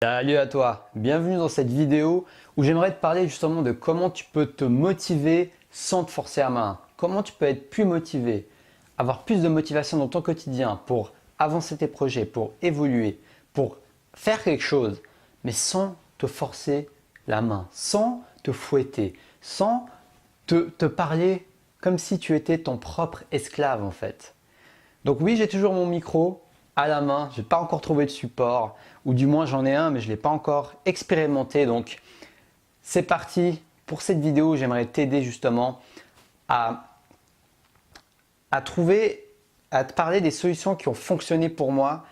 Salut à toi, bienvenue dans cette vidéo où j'aimerais te parler justement de comment tu peux te motiver sans te forcer la main. Comment tu peux être plus motivé, avoir plus de motivation dans ton quotidien pour avancer tes projets, pour évoluer, pour faire quelque chose, mais sans te forcer la main, sans te fouetter, sans te parler comme si tu étais ton propre esclave en fait. Donc oui, j'ai toujours mon micro à la main, je n'ai pas encore trouvé de support, ou du moins j'en ai un, mais je ne l'ai pas encore expérimenté. Donc c'est parti pour cette vidéo, j'aimerais t'aider justement à trouver, à te parler des solutions qui ont fonctionné pour moi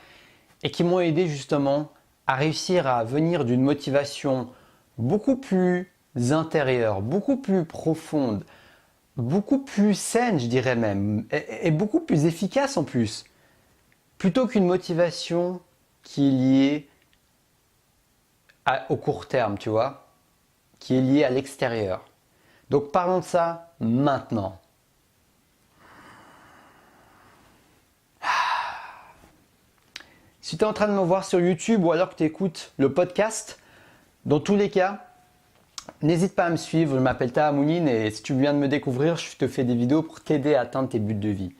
et qui m'ont aidé justement à réussir à venir d'une motivation beaucoup plus intérieure, beaucoup plus profonde, beaucoup plus saine, je dirais même, et beaucoup plus efficace en plus. Plutôt qu'une motivation qui est liée au court terme, tu vois, qui est liée à l'extérieur. Donc parlons de ça maintenant. Si tu es en train de me voir sur YouTube ou alors que tu écoutes le podcast, dans tous les cas, n'hésite pas à me suivre. Je m'appelle Taha Mouline et si tu viens de me découvrir, je te fais des vidéos pour t'aider à atteindre tes buts de vie.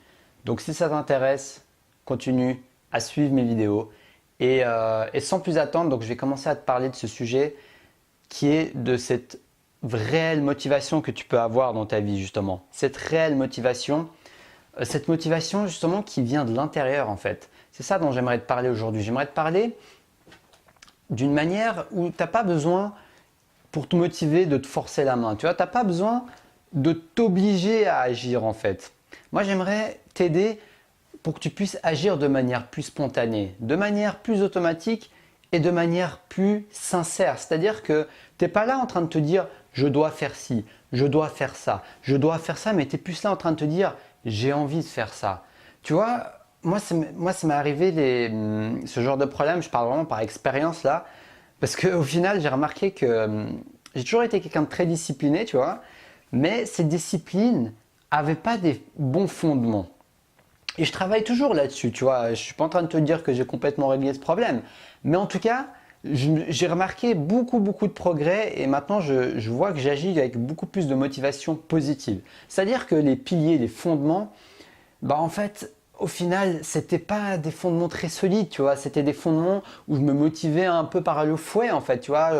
Donc si ça t'intéresse, continue à suivre mes vidéos. Et sans plus attendre, donc je vais commencer à te parler de ce sujet qui est de cette réelle motivation que tu peux avoir dans ta vie justement. Cette réelle motivation, justement qui vient de l'intérieur en fait. C'est ça dont j'aimerais te parler aujourd'hui. J'aimerais te parler d'une manière où tu n'as pas besoin pour te motiver de te forcer la main. Tu vois, tu n'as pas besoin de t'obliger à agir en fait. Moi j'aimerais t'aider pour que tu puisses agir de manière plus spontanée, de manière plus automatique et de manière plus sincère. C'est-à-dire que tu n'es pas là en train de te dire « je dois faire ci, je dois faire ça, je dois faire ça », mais tu es plus là en train de te dire « j'ai envie de faire ça ». Tu vois, moi ça m'est arrivé ce genre de problème, je parle vraiment par expérience là, parce qu'au final j'ai remarqué que j'ai toujours été quelqu'un de très discipliné, tu vois, mais cette discipline n'avait pas des bons fondements. Et je travaille toujours là-dessus, tu vois. Je ne suis pas en train de te dire que j'ai complètement réglé ce problème. Mais en tout cas, j'ai remarqué beaucoup de progrès et maintenant je vois que j'agis avec beaucoup plus de motivation positive. C'est-à-dire que les piliers, les fondements, bah en fait, au final, c'était pas des fondements très solides, tu vois. C'était des fondements où je me motivais un peu par le fouet, en fait, tu vois.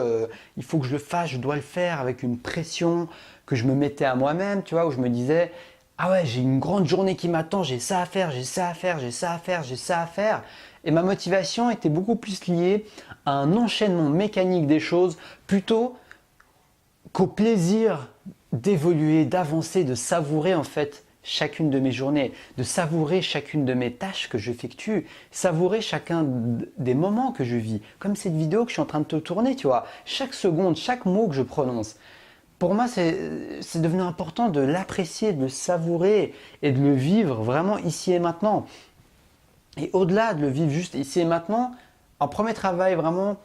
Il faut que je le fasse, je dois le faire avec une pression que je me mettais à moi-même, tu vois, où je me disais « Ah ouais, j'ai une grande journée qui m'attend, j'ai ça à faire, j'ai ça à faire, j'ai ça à faire, j'ai ça à faire. » Et ma motivation était beaucoup plus liée à un enchaînement mécanique des choses plutôt qu'au plaisir d'évoluer, d'avancer, de savourer en fait chacune de mes journées, de savourer chacune de mes tâches que j'effectue, savourer chacun des moments que je vis. Comme cette vidéo que je suis en train de te tourner, tu vois. Chaque seconde, chaque mot que je prononce. Pour moi, c'est devenu important de l'apprécier, de le savourer et de le vivre vraiment ici et maintenant. Et au-delà de le vivre juste ici et maintenant, un premier travail vraiment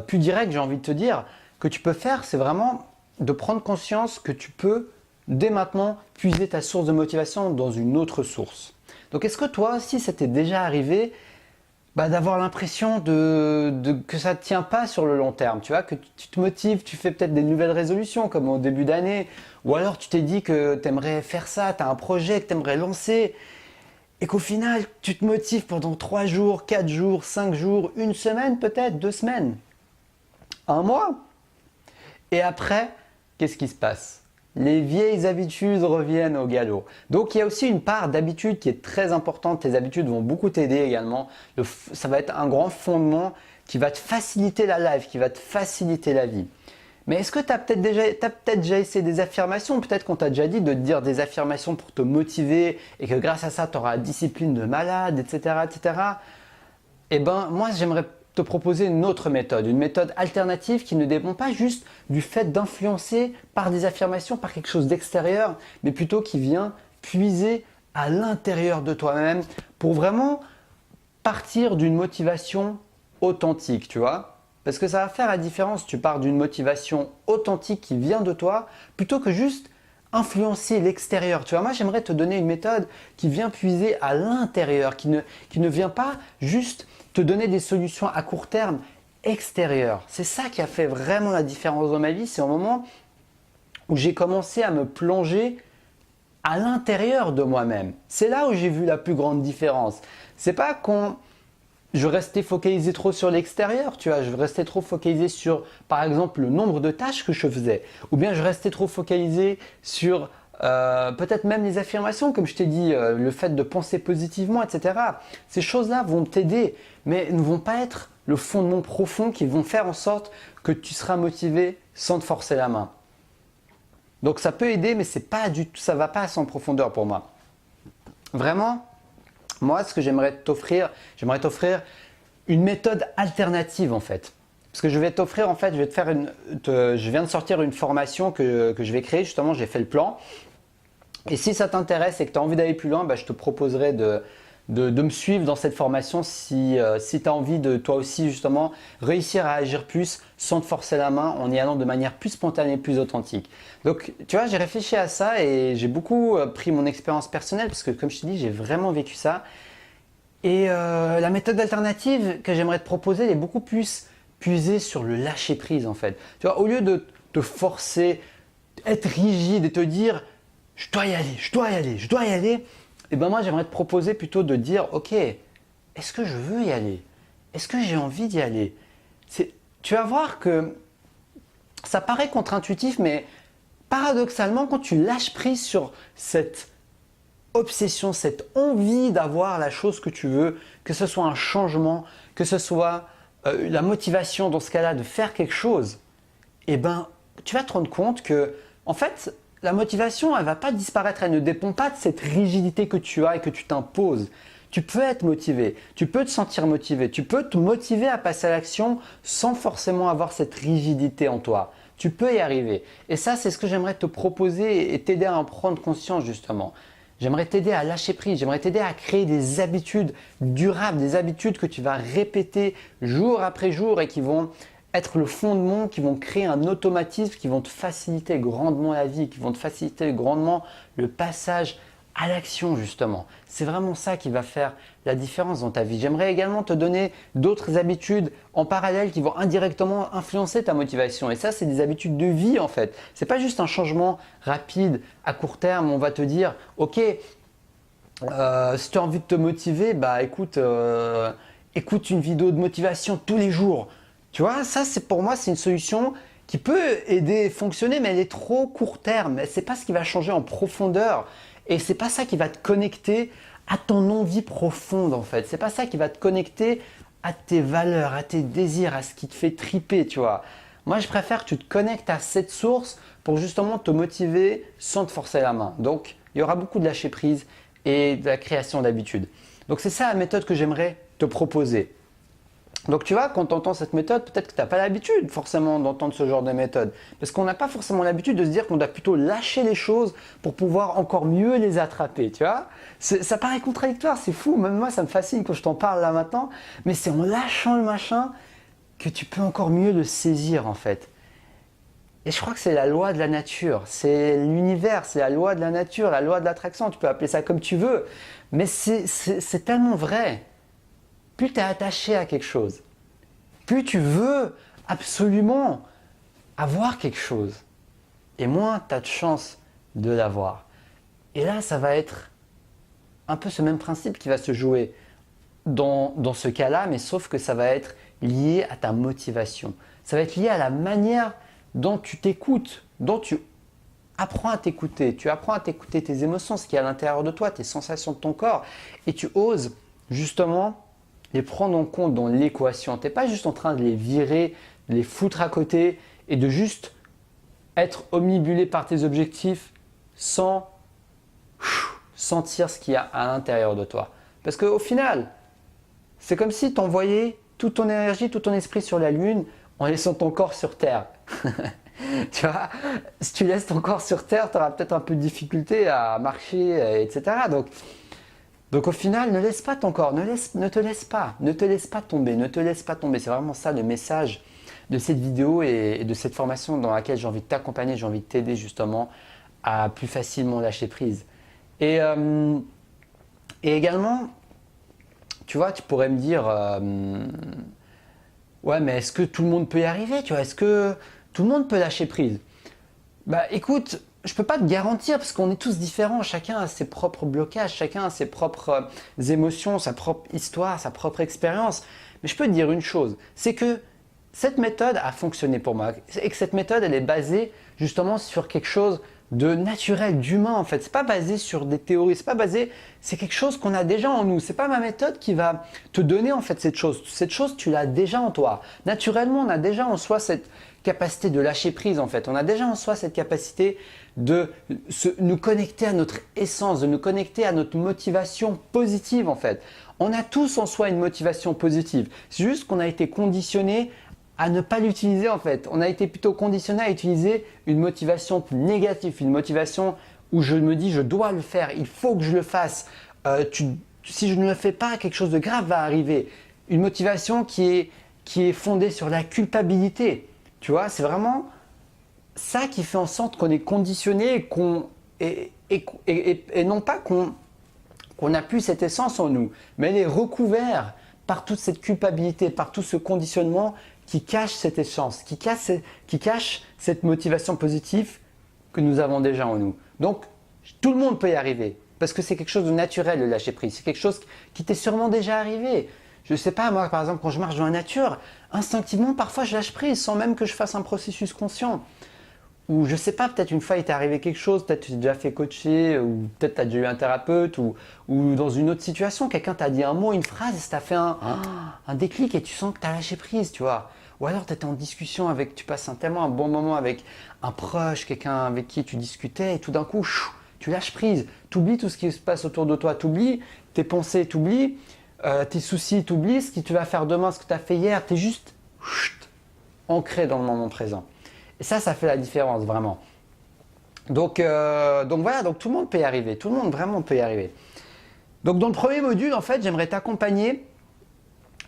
plus direct, j'ai envie de te dire, que tu peux faire, c'est vraiment de prendre conscience que tu peux, dès maintenant, puiser ta source de motivation dans une autre source. Donc, est-ce que toi aussi, ça t'est déjà arrivé d'avoir l'impression que ça ne tient pas sur le long terme, tu vois, que tu te motives, tu fais peut-être des nouvelles résolutions comme au début d'année, ou alors tu t'es dit que tu aimerais faire ça, tu as un projet que tu aimerais lancer, et qu'au final, tu te motives pendant 3 jours, 4 jours, 5 jours, une semaine peut-être, 2 semaines, un mois. Et après, qu'est-ce qui se passe ? Les vieilles habitudes reviennent au galop. Donc il y a aussi une part d'habitude qui est très importante. Tes habitudes vont beaucoup t'aider également. Ça va être un grand fondement qui va te faciliter la life, qui va te faciliter la vie. Mais est-ce que tu as peut-être déjà essayé des affirmations? Peut-être qu'on t'a déjà dit de te dire des affirmations pour te motiver et que grâce à ça, tu auras la discipline de malade, etc. etc. Eh bien, moi, j'aimerais te proposer une autre méthode, une méthode alternative qui ne dépend pas juste du fait d'influencer par des affirmations, par quelque chose d'extérieur, mais plutôt qui vient puiser à l'intérieur de toi-même pour vraiment partir d'une motivation authentique, tu vois. Parce que ça va faire la différence, tu pars d'une motivation authentique qui vient de toi, plutôt que juste influencer l'extérieur. Tu vois, moi j'aimerais te donner une méthode qui vient puiser à l'intérieur, qui ne vient pas juste te donner des solutions à court terme extérieur. C'est ça qui a fait vraiment la différence dans ma vie. C'est au moment où j'ai commencé à me plonger à l'intérieur de moi-même. C'est là où j'ai vu la plus grande différence. C'est pas quand je restais focalisé trop sur l'extérieur, tu vois, je restais trop focalisé sur, par exemple, le nombre de tâches que je faisais, ou bien je restais trop focalisé sur peut-être même les affirmations, comme je t'ai dit, le fait de penser positivement, etc. Ces choses-là vont t'aider, mais ne vont pas être le fondement profond qui vont faire en sorte que tu seras motivé sans te forcer la main. Donc ça peut aider, mais ça ne va pas assez en profondeur pour moi. Vraiment, moi, ce que j'aimerais t'offrir une méthode alternative en fait. Parce que je vais t'offrir, en fait, je viens de sortir une formation que je vais créer, justement, j'ai fait le plan. Et si ça t'intéresse et que tu as envie d'aller plus loin, bah, je te proposerai de me suivre dans cette formation si tu as envie de toi aussi justement réussir à agir plus sans te forcer la main en y allant de manière plus spontanée, plus authentique. Donc tu vois, j'ai réfléchi à ça et j'ai beaucoup pris mon expérience personnelle parce que comme je te dis, j'ai vraiment vécu ça. Et la méthode alternative que j'aimerais te proposer elle est beaucoup plus puisée sur le lâcher prise en fait. Tu vois, au lieu de te forcer, être rigide et te dire je dois y aller, je dois y aller, je dois y aller, et ben moi j'aimerais te proposer plutôt de dire ok, est-ce que je veux y aller? Est-ce que j'ai envie d'y aller? Tu vas voir que ça paraît contre-intuitif, mais paradoxalement, quand tu lâches prise sur cette obsession, cette envie d'avoir la chose que tu veux, que ce soit un changement, que ce soit la motivation dans ce cas-là de faire quelque chose, et ben tu vas te rendre compte que en fait la motivation, elle ne va pas disparaître, elle ne dépend pas de cette rigidité que tu as et que tu t'imposes. Tu peux être motivé, tu peux te sentir motivé, tu peux te motiver à passer à l'action sans forcément avoir cette rigidité en toi. Tu peux y arriver. Et ça, c'est ce que j'aimerais te proposer et t'aider à en prendre conscience justement. J'aimerais t'aider à lâcher prise, j'aimerais t'aider à créer des habitudes durables, des habitudes que tu vas répéter jour après jour et qui vont être le fondement, qui vont créer un automatisme, qui vont te faciliter grandement la vie, qui vont te faciliter grandement le passage à l'action justement. C'est vraiment ça qui va faire la différence dans ta vie. J'aimerais également te donner d'autres habitudes en parallèle qui vont indirectement influencer ta motivation. Et ça, c'est des habitudes de vie en fait. Ce n'est pas juste un changement rapide à court terme. On va te dire, ok, si tu as envie de te motiver, bah écoute une vidéo de motivation tous les jours. Tu vois, ça pour moi, c'est une solution qui peut aider, fonctionner, mais elle est trop court terme. Ce n'est pas ce qui va changer en profondeur et ce n'est pas ça qui va te connecter à ton envie profonde en fait. Ce n'est pas ça qui va te connecter à tes valeurs, à tes désirs, à ce qui te fait triper, tu vois. Moi, je préfère que tu te connectes à cette source pour justement te motiver sans te forcer la main. Donc, il y aura beaucoup de lâcher prise et de la création d'habitudes. Donc, c'est ça la méthode que j'aimerais te proposer. Donc tu vois, quand tu entends cette méthode, peut-être que tu n'as pas l'habitude forcément d'entendre ce genre de méthode. Parce qu'on n'a pas forcément l'habitude de se dire qu'on doit plutôt lâcher les choses pour pouvoir encore mieux les attraper, tu vois. Ça paraît contradictoire, c'est fou, même moi ça me fascine quand je t'en parle là maintenant. Mais c'est en lâchant le machin que tu peux encore mieux le saisir en fait. Et je crois que c'est la loi de la nature, c'est l'univers, c'est la loi de la nature, la loi de l'attraction, tu peux appeler ça comme tu veux. Mais c'est tellement vrai. Plus tu es attaché à quelque chose, plus tu veux absolument avoir quelque chose, et moins tu as de chance de l'avoir. Et là, ça va être un peu ce même principe qui va se jouer dans ce cas-là, mais sauf que ça va être lié à ta motivation. Ça va être lié à la manière dont tu t'écoutes, dont tu apprends à t'écouter. Tu apprends à t'écouter tes émotions, ce qui est à l'intérieur de toi, tes sensations de ton corps, et tu oses justement les prendre en compte dans l'équation. Tu n'es pas juste en train de les virer, de les foutre à côté et de juste être omnibulé par tes objectifs sans sentir ce qu'il y a à l'intérieur de toi. Parce qu'au final, c'est comme si tu envoyais toute ton énergie, tout ton esprit sur la Lune en laissant ton corps sur Terre. Tu vois, si tu laisses ton corps sur Terre, tu auras peut-être un peu de difficulté à marcher, etc. Donc au final, ne laisse pas ton corps, ne te laisse pas tomber, ne te laisse pas tomber. C'est vraiment ça le message de cette vidéo et de cette formation dans laquelle j'ai envie de t'accompagner, j'ai envie de t'aider justement à plus facilement lâcher prise. Et également, tu vois, tu pourrais me dire, ouais, mais est-ce que tout le monde peut y arriver, tu vois? Est-ce que tout le monde peut lâcher prise? Bah écoute, je peux pas te garantir parce qu'on est tous différents, chacun a ses propres blocages, chacun a ses propres émotions, sa propre histoire, sa propre expérience. Mais je peux te dire une chose, c'est que cette méthode a fonctionné pour moi et que cette méthode elle est basée justement sur quelque chose de naturel, d'humain en fait. C'est pas basé sur des théories, c'est pas basé, c'est quelque chose qu'on a déjà en nous. C'est pas ma méthode qui va te donner en fait cette chose. Cette chose tu l'as déjà en toi. Naturellement, on a déjà en soi cette capacité de lâcher prise en fait. On a déjà en soi cette capacité de nous connecter à notre essence, de nous connecter à notre motivation positive en fait. On a tous en soi une motivation positive. C'est juste qu'on a été conditionné à ne pas l'utiliser en fait. On a été plutôt conditionné à utiliser une motivation négative, une motivation où je me dis je dois le faire, il faut que je le fasse. Si je ne le fais pas, quelque chose de grave va arriver. Une motivation qui est fondée sur la culpabilité. Tu vois, c'est vraiment ça qui fait en sorte qu'on est conditionné et non pas qu'on n'a plus cette essence en nous, mais elle est recouverte par toute cette culpabilité, par tout ce conditionnement qui cache cette essence, qui cache cette motivation positive que nous avons déjà en nous. Donc, tout le monde peut y arriver parce que c'est quelque chose de naturel le lâcher prise. C'est quelque chose qui t'est sûrement déjà arrivé. Je ne sais pas, moi par exemple, quand je marche dans la nature, instinctivement, parfois je lâche prise sans même que je fasse un processus conscient. Ou je ne sais pas, peut-être une fois il t'est arrivé quelque chose, peut-être tu t'es déjà fait coacher, ou peut-être tu as déjà eu un thérapeute, ou dans une autre situation, quelqu'un t'a dit un mot, une phrase, et ça t'a fait un déclic et tu sens que tu as lâché prise, tu vois. Ou alors tu étais en discussion avec, tu passes tellement un bon moment avec un proche, quelqu'un avec qui tu discutais, et tout d'un coup, tu lâches prise, tu oublies tout ce qui se passe autour de toi, tu oublies tes pensées, tu oublies tes soucis, tu oublies ce que tu vas faire demain, ce que tu as fait hier, tu es juste ancré dans le moment présent. Et ça fait la différence vraiment. Donc voilà, donc tout le monde peut y arriver, tout le monde vraiment peut y arriver. Donc dans le premier module, en fait, j'aimerais t'accompagner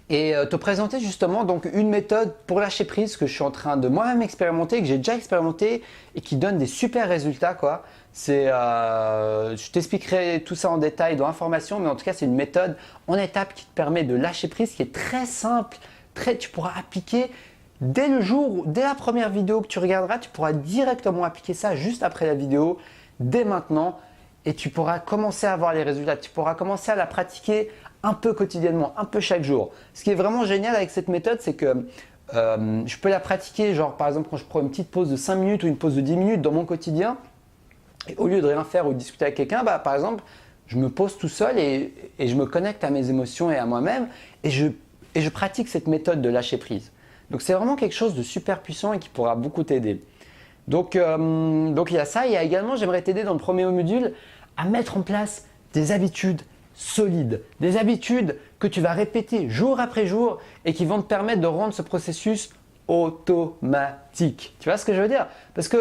et te présenter justement donc une méthode pour lâcher prise que je suis en train de moi-même expérimenter, que j'ai déjà expérimenté et qui donne des super résultats quoi. Je t'expliquerai tout ça en détail dans l'information, mais en tout cas c'est une méthode en étapes qui te permet de lâcher prise, qui est très simple, tu pourras appliquer dès le jour, dès la première vidéo que tu regarderas, tu pourras directement appliquer ça juste après la vidéo, dès maintenant, et tu pourras commencer à voir les résultats. Tu pourras commencer à la pratiquer un peu quotidiennement, un peu chaque jour. Ce qui est vraiment génial avec cette méthode, c'est que je peux la pratiquer, genre par exemple quand je prends une petite pause de 5 minutes ou une pause de 10 minutes dans mon quotidien, et au lieu de rien faire ou de discuter avec quelqu'un, par exemple, je me pose tout seul et je me connecte à mes émotions et à moi-même et je pratique cette méthode de lâcher prise. Donc c'est vraiment quelque chose de super puissant et qui pourra beaucoup t'aider. Donc il y a ça, il y a également, j'aimerais t'aider dans le premier module à mettre en place des habitudes solides, des habitudes que tu vas répéter jour après jour et qui vont te permettre de rendre ce processus automatique. Tu vois ce que je veux dire? Parce que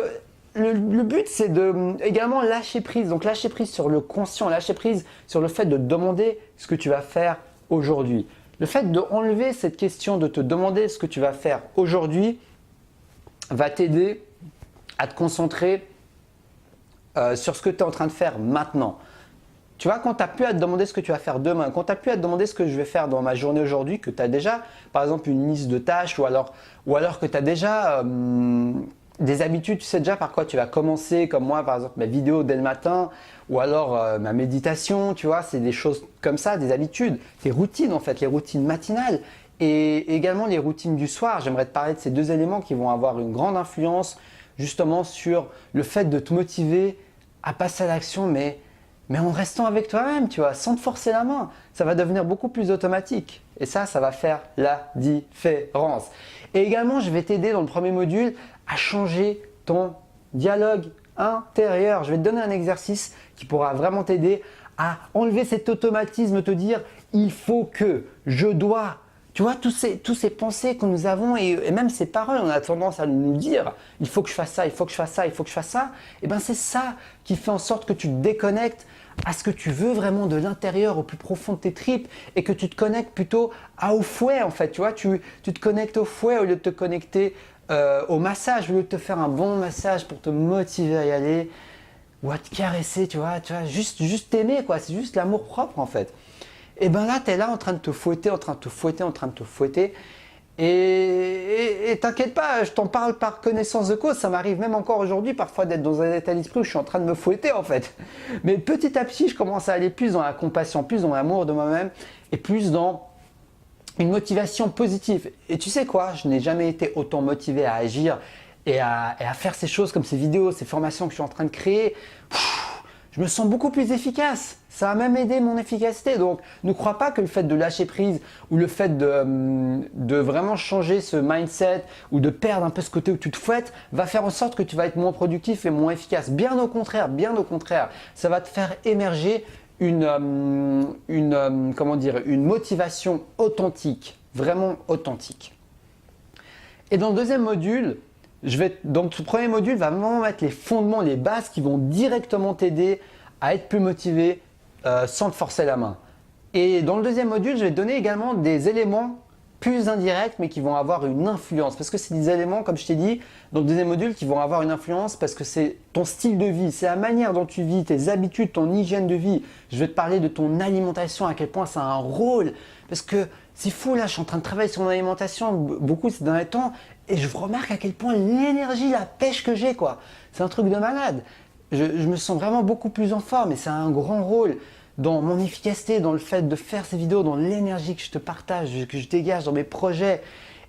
le but c'est de également lâcher prise, donc lâcher prise sur le conscient, lâcher prise sur le fait de te demander ce que tu vas faire aujourd'hui. Le fait d'enlever cette question de te demander ce que tu vas faire aujourd'hui va t'aider à te concentrer sur ce que tu es en train de faire maintenant. Tu vois, quand tu n'as plus à te demander ce que tu vas faire demain, quand tu n'as plus à te demander ce que je vais faire dans ma journée aujourd'hui, que tu as déjà par exemple une liste de tâches ou alors que tu as déjà des habitudes, tu sais déjà par quoi tu vas commencer, comme moi par exemple ma vidéo dès le matin ou alors ma méditation, tu vois, c'est des choses comme ça, des habitudes, des routines en fait, les routines matinales et également les routines du soir. J'aimerais te parler de ces deux éléments qui vont avoir une grande influence justement sur le fait de te motiver à passer à l'action mais en restant avec toi-même, tu vois, sans te forcer la main. Ça va devenir beaucoup plus automatique. Et ça va faire la différence. Et également, je vais t'aider dans le premier module à changer ton dialogue intérieur. Je vais te donner un exercice qui pourra vraiment t'aider à enlever cet automatisme, te dire « il faut que, je dois ». Tu vois, tous ces pensées que nous avons et même ces paroles, on a tendance à nous dire « il faut que je fasse ça, il faut que je fasse ça, il faut que je fasse ça ». Et bien c'est ça qui fait en sorte que tu te déconnectes à ce que tu veux vraiment de l'intérieur, au plus profond de tes tripes et que tu te connectes plutôt au fouet en fait. Tu vois, tu te connectes au fouet au lieu de te connecter au massage, au lieu de te faire un bon massage pour te motiver à y aller ou à te caresser, tu vois juste t'aimer quoi, c'est juste l'amour propre en fait. Et bien là, tu es là en train de te fouetter, en train de te fouetter, en train de te fouetter. Et t'inquiète pas, je t'en parle par connaissance de cause, ça m'arrive même encore aujourd'hui parfois d'être dans un état d'esprit où je suis en train de me fouetter en fait. Mais petit à petit, je commence à aller plus dans la compassion, plus dans l'amour de moi-même et plus dans une motivation positive. Et tu sais quoi, je n'ai jamais été autant motivé à agir et à faire ces choses comme ces vidéos, ces formations que je suis en train de créer. Je me sens beaucoup plus efficace. Ça a même aidé mon efficacité. Donc, ne crois pas que le fait de lâcher prise ou le fait de vraiment changer ce mindset ou de perdre un peu ce côté où tu te fouettes va faire en sorte que tu vas être moins productif et moins efficace. Bien au contraire, ça va te faire émerger comment dire, une motivation authentique, vraiment authentique. Et dans le deuxième module, donc ce premier module va vraiment mettre les fondements, les bases qui vont directement t'aider à être plus motivé sans te forcer la main. Et dans le deuxième module, je vais te donner également des éléments plus indirects mais qui vont avoir une influence. Parce que c'est des éléments, comme je t'ai dit, dans le deuxième module qui vont avoir une influence parce que c'est ton style de vie, c'est la manière dont tu vis, tes habitudes, ton hygiène de vie. Je vais te parler de ton alimentation, à quel point ça a un rôle. Parce que c'est fou, là, je suis en train de travailler sur mon alimentation beaucoup ces derniers temps et je remarque à quel point l'énergie, la pêche que j'ai, quoi. C'est un truc de malade. Je me sens vraiment beaucoup plus en forme et ça a un grand rôle dans mon efficacité, dans le fait de faire ces vidéos, dans l'énergie que je te partage, que je dégage dans mes projets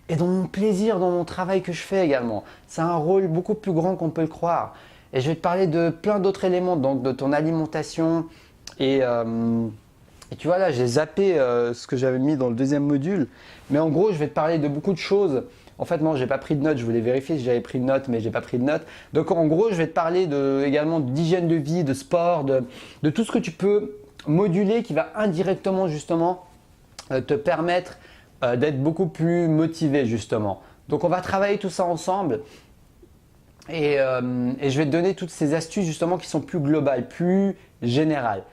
et dans mon plaisir, dans mon travail que je fais également. Ça a un rôle beaucoup plus grand qu'on peut le croire. Et je vais te parler de plein d'autres éléments, donc de ton alimentation et tu vois là, j'ai zappé ce que j'avais mis dans le deuxième module. Mais en gros, je vais te parler de beaucoup de choses. En fait, non, j'ai pas pris de notes. Je voulais vérifier si j'avais pris de notes, mais j'ai pas pris de notes. Donc, en gros, je vais te parler également d'hygiène de vie, de sport, de tout ce que tu peux moduler qui va indirectement justement te permettre d'être beaucoup plus motivé justement. Donc, on va travailler tout ça ensemble. Et je vais te donner toutes ces astuces justement qui sont plus globales, plus générales.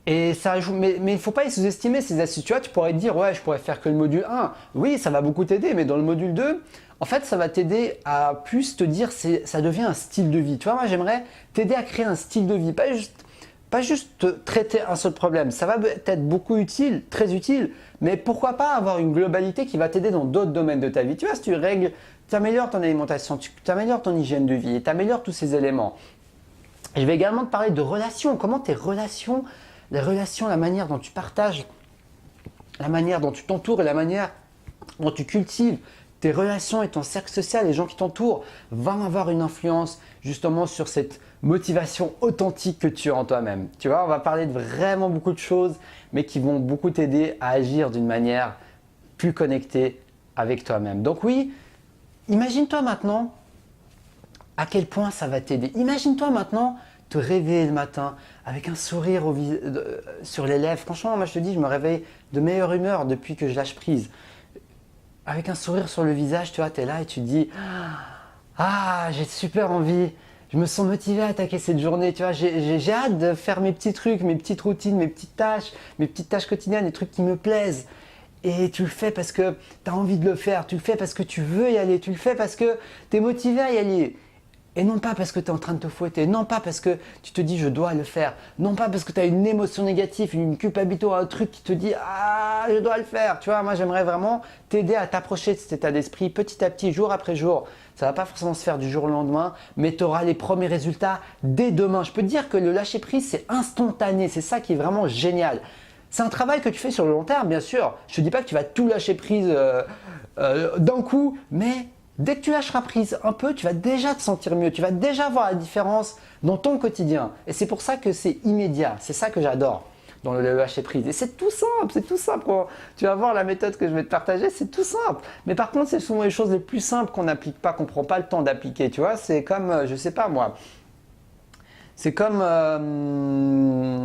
Et ça ajoute, mais il ne faut pas les sous-estimer ces astuces. Tu vois, tu pourrais te dire, ouais, je pourrais faire que le module 1. Oui, ça va beaucoup t'aider, mais dans le module 2, en fait, ça va t'aider à plus te dire, ça devient un style de vie. Tu vois, moi, j'aimerais t'aider à créer un style de vie, pas juste traiter un seul problème. Ça va être beaucoup utile, très utile, mais pourquoi pas avoir une globalité qui va t'aider dans d'autres domaines de ta vie. Tu vois, si tu améliores ton alimentation, tu améliores ton hygiène de vie et tu améliores tous ces éléments. Et je vais également te parler de relations, comment tes relations, les relations, la manière dont tu partages, la manière dont tu t'entoures et la manière dont tu cultives tes relations et ton cercle social, les gens qui t'entourent, vont avoir une influence justement sur cette motivation authentique que tu as en toi-même. Tu vois, on va parler de vraiment beaucoup de choses, mais qui vont beaucoup t'aider à agir d'une manière plus connectée avec toi-même. Donc oui, imagine-toi maintenant à quel point ça va t'aider. Imagine-toi maintenant te réveiller le matin avec un sourire sur les lèvres. Franchement, moi je te dis, je me réveille de meilleure humeur depuis que je lâche prise. Avec un sourire sur le visage, tu vois, tu es là et tu te dis « Ah, j'ai super envie, je me sens motivé à attaquer cette journée, tu vois, j'ai hâte de faire mes petits trucs, mes petites routines, mes petites tâches quotidiennes, les trucs qui me plaisent. » Et tu le fais parce que tu as envie de le faire, tu le fais parce que tu veux y aller, tu le fais parce que tu es motivé à y aller. Et non pas parce que tu es en train de te fouetter, non pas parce que tu te dis je dois le faire, non pas parce que tu as une émotion négative, une culpabilité ou un truc qui te dit ah je dois le faire. Tu vois, moi j'aimerais vraiment t'aider à t'approcher de cet état d'esprit petit à petit, jour après jour. Ça ne va pas forcément se faire du jour au lendemain, mais tu auras les premiers résultats dès demain. Je peux te dire que le lâcher prise c'est instantané, c'est ça qui est vraiment génial. C'est un travail que tu fais sur le long terme bien sûr. Je ne te dis pas que tu vas tout lâcher prise d'un coup, mais dès que tu lâcheras prise un peu, tu vas déjà te sentir mieux, tu vas déjà voir la différence dans ton quotidien. Et c'est pour ça que c'est immédiat, c'est ça que j'adore dans le lâcher prise. Et c'est tout simple, c'est tout simple. Tu vas voir la méthode que je vais te partager, c'est tout simple. Mais par contre, c'est souvent les choses les plus simples qu'on n'applique pas, qu'on ne prend pas le temps d'appliquer. Tu vois, c'est comme, je sais pas moi, c'est comme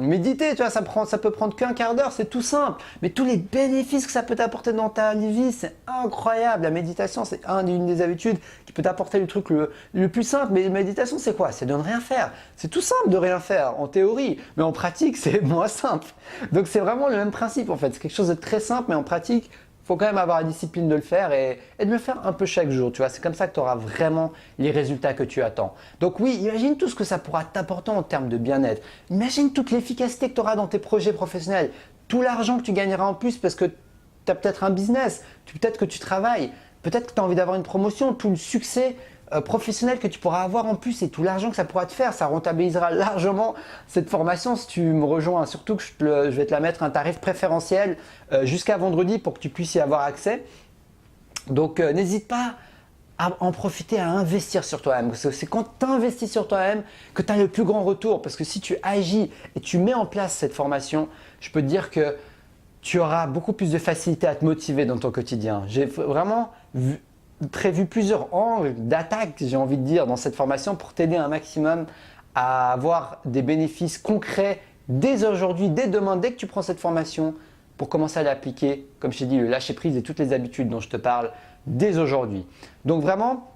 méditer, tu vois, ça peut prendre qu'un quart d'heure, c'est tout simple. Mais tous les bénéfices que ça peut t'apporter dans ta vie, c'est incroyable. La méditation, c'est une des habitudes qui peut t'apporter le truc le plus simple. Mais la méditation, c'est quoi? C'est de ne rien faire. C'est tout simple de rien faire, en théorie. Mais en pratique, c'est moins simple. Donc c'est vraiment le même principe en fait. C'est quelque chose de très simple, mais en pratique, il faut quand même avoir la discipline de le faire et de le faire un peu chaque jour. Tu vois, c'est comme ça que tu auras vraiment les résultats que tu attends. Donc oui, imagine tout ce que ça pourra t'apporter en termes de bien-être. Imagine toute l'efficacité que tu auras dans tes projets professionnels, tout l'argent que tu gagneras en plus parce que as peut-être un business, peut-être que tu travailles, peut-être que tu as envie d'avoir une promotion, tout le succès professionnel que tu pourras avoir en plus et tout l'argent que ça pourra te faire, ça rentabilisera largement cette formation si tu me rejoins. Surtout que je vais te la mettre un tarif préférentiel jusqu'à vendredi pour que tu puisses y avoir accès. Donc n'hésite pas à en profiter, à investir sur toi-même. C'est quand tu investis sur toi-même que tu as le plus grand retour. Parce que si tu agis et tu mets en place cette formation, je peux te dire que tu auras beaucoup plus de facilité à te motiver dans ton quotidien. J'ai vraiment prévu plusieurs angles d'attaque, j'ai envie de dire, dans cette formation pour t'aider un maximum à avoir des bénéfices concrets dès aujourd'hui, dès demain, dès que tu prends cette formation pour commencer à l'appliquer, comme je t'ai dit, le lâcher prise et toutes les habitudes dont je te parle dès aujourd'hui. Donc vraiment,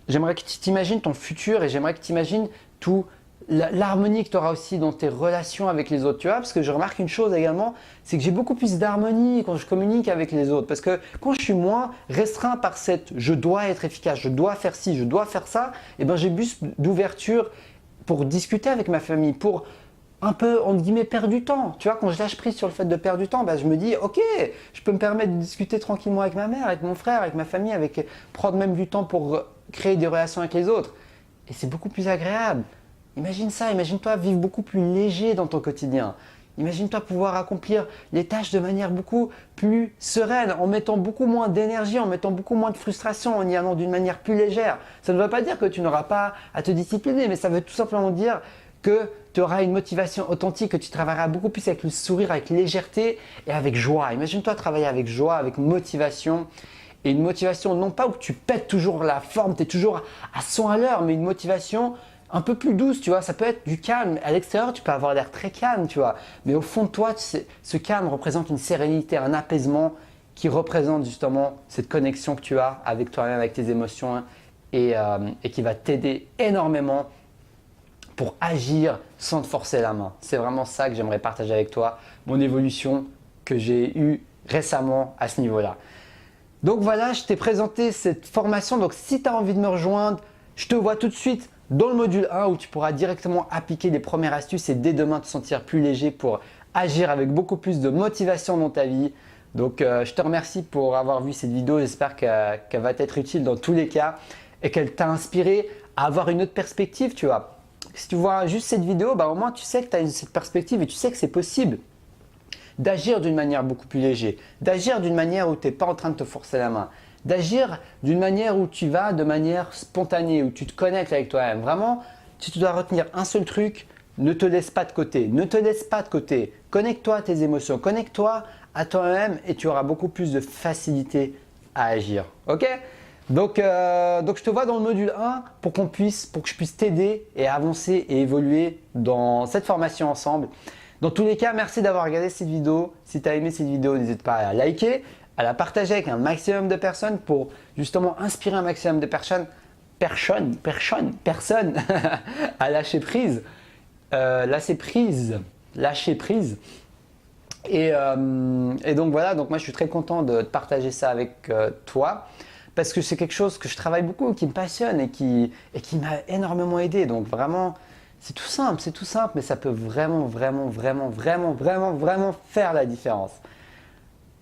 j'aimerais que tu t'imagines ton futur et j'aimerais que tu imagines tout l'harmonie que tu auras aussi dans tes relations avec les autres, tu vois, parce que je remarque une chose également, c'est que j'ai beaucoup plus d'harmonie quand je communique avec les autres, parce que quand je suis moins restreint par cette je dois être efficace, je dois faire ci, je dois faire ça, et ben j'ai plus d'ouverture pour discuter avec ma famille, pour un peu, entre guillemets, perdre du temps. Tu vois, quand je lâche prise sur le fait de perdre du temps, ben, je me dis, ok, je peux me permettre de discuter tranquillement avec ma mère, avec mon frère, avec ma famille, prendre même du temps pour créer des relations avec les autres. Et c'est beaucoup plus agréable. Imagine ça, imagine-toi vivre beaucoup plus léger dans ton quotidien. Imagine-toi pouvoir accomplir les tâches de manière beaucoup plus sereine, en mettant beaucoup moins d'énergie, en mettant beaucoup moins de frustration, en y allant d'une manière plus légère. Ça ne veut pas dire que tu n'auras pas à te discipliner, mais ça veut tout simplement dire que tu auras une motivation authentique, que tu travailleras beaucoup plus avec le sourire, avec légèreté et avec joie. Imagine-toi travailler avec joie, avec motivation. Et une motivation non pas où tu pètes toujours la forme, tu es toujours à 100 à l'heure, mais une motivation un peu plus douce, tu vois. Ça peut être du calme. À l'extérieur, tu peux avoir l'air très calme, tu vois. Mais au fond de toi, ce calme représente une sérénité, un apaisement qui représente justement cette connexion que tu as avec toi-même, avec tes émotions et qui va t'aider énormément pour agir sans te forcer la main. C'est vraiment ça que j'aimerais partager avec toi, mon évolution que j'ai eue récemment à ce niveau-là. Donc voilà, je t'ai présenté cette formation. Donc si tu as envie de me rejoindre, je te vois tout de suite dans le module 1 où tu pourras directement appliquer les premières astuces et dès demain te sentir plus léger pour agir avec beaucoup plus de motivation dans ta vie. Donc je te remercie pour avoir vu cette vidéo. J'espère qu'elle va t'être utile dans tous les cas et qu'elle t'a inspiré à avoir une autre perspective, tu vois. Si tu vois juste cette vidéo, bah, au moins tu sais que tu as cette perspective et tu sais que c'est possible d'agir d'une manière beaucoup plus légère, d'agir d'une manière où tu n'es pas en train de te forcer la main, d'agir d'une manière où tu vas de manière spontanée, où tu te connectes avec toi-même. Vraiment, si tu dois retenir un seul truc, ne te laisse pas de côté, ne te laisse pas de côté. Connecte-toi à tes émotions, connecte-toi à toi-même et tu auras beaucoup plus de facilité à agir. Ok ? Donc je te vois dans le module 1 pour que je puisse t'aider et avancer et évoluer dans cette formation ensemble. Dans tous les cas, merci d'avoir regardé cette vidéo. Si tu as aimé cette vidéo, n'hésite pas à liker, à la partager avec un maximum de personnes pour justement inspirer un maximum de personnes à lâcher prise. Lâcher prise. Et donc voilà, donc moi je suis très content de partager ça avec toi. Parce que c'est quelque chose que je travaille beaucoup, qui me passionne et qui m'a énormément aidé. Donc vraiment, c'est tout simple, mais ça peut vraiment faire la différence.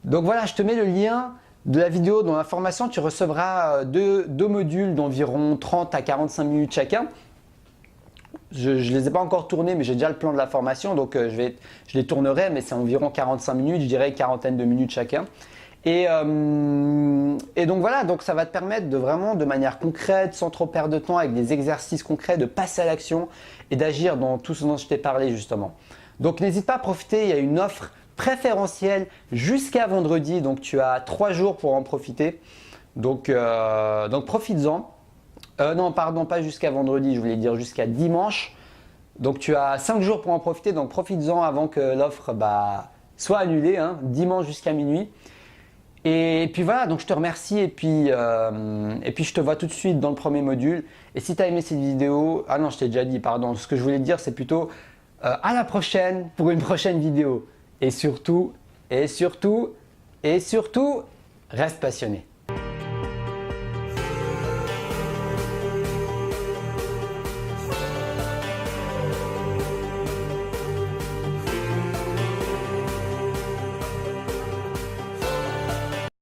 Donc voilà, je te mets le lien de la vidéo dans l'information. Tu recevras deux modules d'environ 30 à 45 minutes chacun. Je ne les ai pas encore tournés, mais j'ai déjà le plan de la formation. Donc je les tournerai, mais c'est environ 45 minutes, je dirais une quarantaine de minutes chacun. Et donc voilà, donc ça va te permettre de vraiment de manière concrète, sans trop perdre de temps, avec des exercices concrets, de passer à l'action et d'agir dans tout ce dont je t'ai parlé justement. Donc n'hésite pas à profiter, il y a une offre préférentielle jusqu'à vendredi, donc tu as 3 jours pour en profiter. Donc profites-en. Non, pardon, pas jusqu'à vendredi, je voulais dire jusqu'à dimanche. Donc tu as 5 jours pour en profiter, donc profites-en avant que l'offre soit annulée, hein, dimanche jusqu'à minuit. Et puis voilà, donc je te remercie et puis je te vois tout de suite dans le premier module. Et si tu as aimé cette vidéo, ah non, je t'ai déjà dit, pardon, ce que je voulais te dire c'est plutôt à la prochaine pour une prochaine vidéo. Et surtout, reste passionné.